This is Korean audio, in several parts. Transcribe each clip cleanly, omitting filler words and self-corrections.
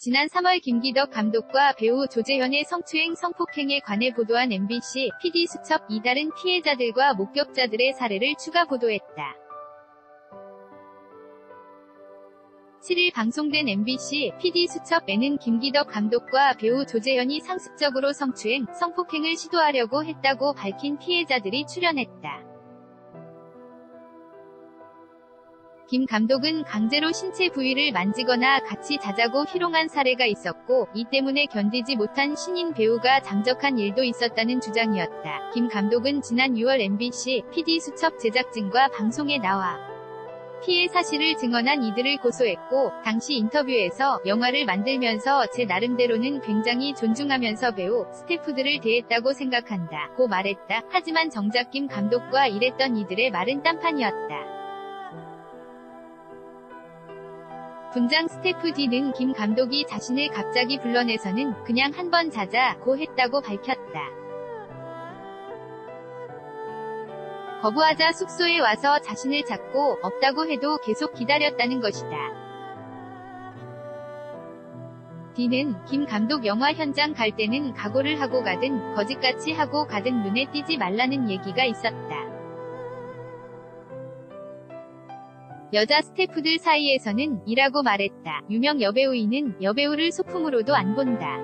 지난 3월 김기덕 감독과 배우 조재현의 성추행 성폭행에 관해 보도한 MBC, PD수첩이 다른 피해자들과 목격자들의 사례를 추가 보도했다. 7일 방송된 MBC, PD수첩에는 김기덕 감독과 배우 조재현이 상습적으로 성추행, 성폭행을 시도하려고 했다고 밝힌 피해자들이 출연했다. 김 감독은 강제로 신체 부위를 만지거나 같이 자자고 희롱한 사례가 있었고, 이 때문에 견디지 못한 신인 배우가 잠적한 일도 있었다는 주장이었다. 김 감독은 지난 6월 MBC, PD수첩 제작진과 방송에 나와 피해 사실을 증언한 이들을 고소했고, 당시 인터뷰에서 영화를 만들면서 제 나름대로는 굉장히 존중하면서 배우, 스태프들을 대했다고 생각한다 고 말했다. 하지만 정작 김 감독과 일했던 이들의 말은 딴판이었다. 분장 스태프 D는 김 감독이 자신을 갑자기 불러내서는 그냥 한번 자자고 했다고 밝혔다. 거부하자 숙소에 와서 자신을 찾고 없다고 해도 계속 기다렸다는 것이다. D는 김 감독 영화 현장 갈 때는 각오를 하고 가든 거짓같이 하고 가든 눈에 띄지 말라는 얘기가 있었다. 여자 스태프들 사이에서는 이라고 말했다. 유명 여배우인은 여배우를 소품으로도 안 본다.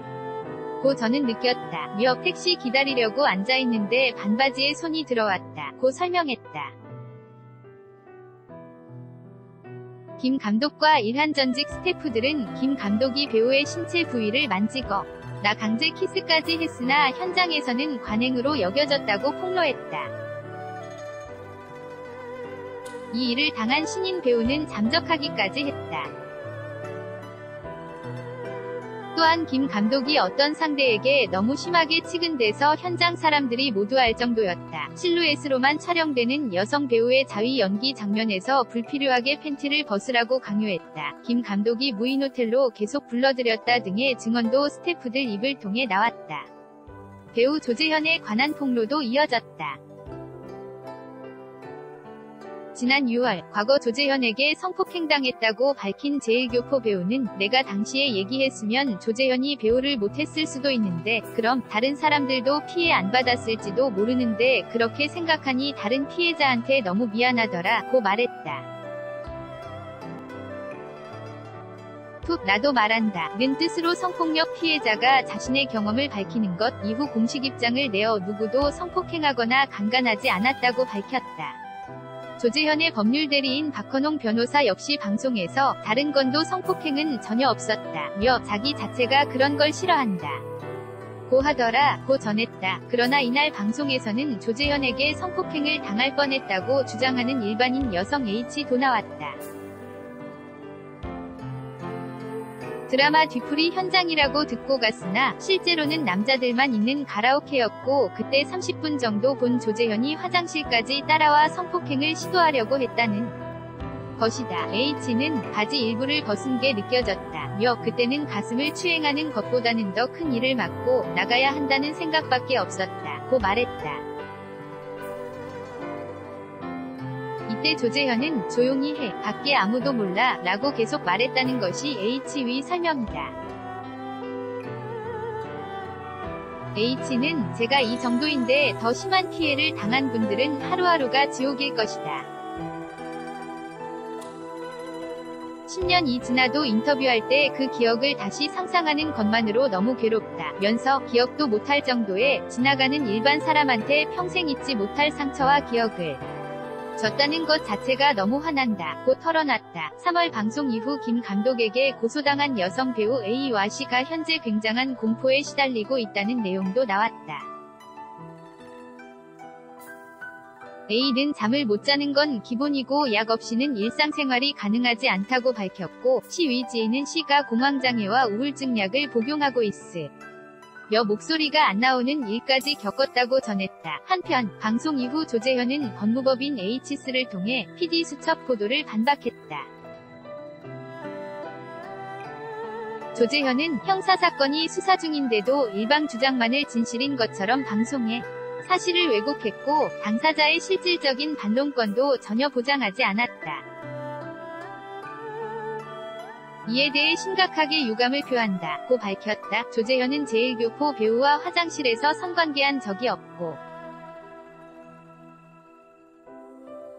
고 저는 느꼈다. 며 택시 기다리려고 앉아있는데 반바지에 손이 들어왔다. 고 설명했다. 김 감독과 일한 전직 스태프들은 김 감독이 배우의 신체 부위를 만지고 나 강제 키스까지 했으나 현장에서는 관행으로 여겨졌다고 폭로했다. 이 일을 당한 신인 배우는 잠적하기까지 했다. 또한 김 감독이 어떤 상대에게 너무 심하게 치근대서 현장 사람들이 모두 알 정도였다. 실루엣으로만 촬영되는 여성 배우의 자위 연기 장면에서 불필요하게 팬티를 벗으라고 강요했다. 김 감독이 무인 호텔로 계속 불러들였다 등의 증언도 스태프들 입을 통해 나왔다. 배우 조재현에 관한 폭로도 이어졌다. 지난 6월, 과거 조재현에게 성폭행당했다고 밝힌 제1교포 배우는 내가 당시에 얘기했으면 조재현이 배우를 못했을 수도 있는데 그럼 다른 사람들도 피해 안 받았을지도 모르는데 그렇게 생각하니 다른 피해자한테 너무 미안하더라 고 말했다. 툭 나도 말한다 는 뜻으로 성폭력 피해자가 자신의 경험을 밝히는 것 이후 공식 입장을 내어 누구도 성폭행하거나 강간하지 않았다고 밝혔다. 조재현의 법률대리인 박헌홍 변호사 역시 방송에서 다른 건도 성폭행은 전혀 없었다 며 자기 자체가 그런 걸 싫어한다 고 하더라 고 전했다. 그러나 이날 방송에서는 조재현에게 성폭행을 당할 뻔했다고 주장하는 일반인 여성 H도 나왔다. 드라마 뒤풀이 현장이라고 듣고 갔으나 실제로는 남자들만 있는 가라오케였고 그때 30분 정도 본 조재현이 화장실까지 따라와 성폭행을 시도하려고 했다는 것이다. H는 바지 일부를 벗은 게 느껴졌다 며 그때는 가슴을 추행하는 것보다는 더 큰 일을 맡고 나가야 한다는 생각밖에 없었다 고 말했다. 이때 조재현은 조용히 해, 밖에 아무도 몰라 라고 계속 말했다는 것이 H의 설명이다. H는 제가 이 정도인데 더 심한 피해를 당한 분들은 하루하루가 지옥일 것이다. 10년이 지나도 인터뷰할 때 그 기억을 다시 상상하는 것만으로 너무 괴롭다 면서 기억도 못할 정도의 지나가는 일반 사람한테 평생 잊지 못할 상처와 기억을 졌다는 것 자체가 너무 화난다 고 털어놨다. 3월 방송 이후 김 감독에게 고소당한 여성 배우 A와 C가 현재 굉장한 공포에 시달리고 있다는 내용도 나왔다. A는 잠을 못 자는 건 기본이고 약 없이는 일상생활이 가능하지 않다고 밝혔고 시위지에는 C가 공황장애와 우울증 약을 복용하고 있으 며 목소리가 안 나오는 일까지 겪었다고 전했다. 한편 방송 이후 조재현은 법무법인 H스를 통해 PD수첩 보도를 반박했다. 조재현은 형사사건이 수사 중인데도 일방 주장만을 진실인 것처럼 방송해 사실을 왜곡했고 당사자의 실질적인 반론권도 전혀 보장하지 않았다. 이에 대해 심각하게 유감을 표한다 고 밝혔다. 조재현은 제1교포 배우와 화장실에서 성관계한 적이 없고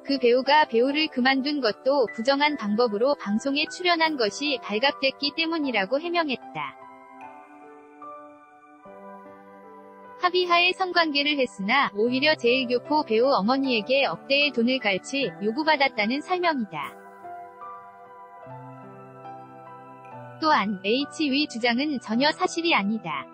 그 배우가 배우를 그만둔 것도 부정한 방법으로 방송에 출연한 것이 발각됐기 때문이라고 해명했다. 합의하에 성관계를 했으나 오히려 제1교포 배우 어머니에게 억대의 돈을 갈취 요구받았다는 설명이다. 또한 HW 주장은 전혀 사실이 아니다.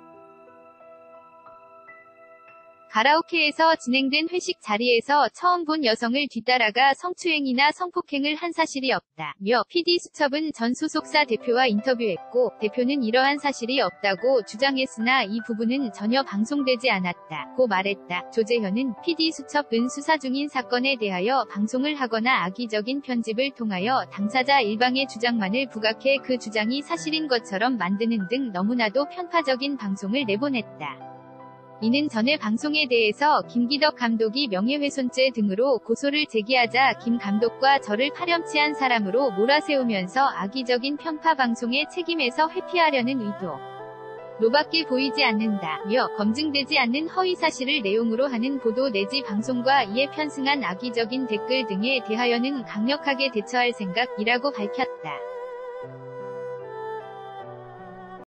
가라오케에서 진행된 회식 자리에서 처음 본 여성을 뒤따라가 성추행이나 성폭행을 한 사실이 없다며 PD수첩은 전 소속사 대표와 인터뷰했고 대표는 이러한 사실이 없다고 주장했으나 이 부분은 전혀 방송되지 않았다고 말했다. 조재현은 PD수첩은 수사 중인 사건에 대하여 방송을 하거나 악의적인 편집을 통하여 당사자 일방의 주장만을 부각해 그 주장이 사실인 것처럼 만드는 등 너무나도 편파적인 방송을 내보냈다. 이는 전에 방송에 대해서 김기덕 감독이 명예훼손죄 등으로 고소를 제기하자 김 감독과 저를 파렴치한 사람으로 몰아세우면서 악의적인 편파 방송의 책임에서 회피하려는 의도 로밖에 보이지 않는다며 검증되지 않는 허위사실을 내용으로 하는 보도 내지 방송과 이에 편승한 악의적인 댓글 등에 대하여는 강력하게 대처할 생각이라고 밝혔다.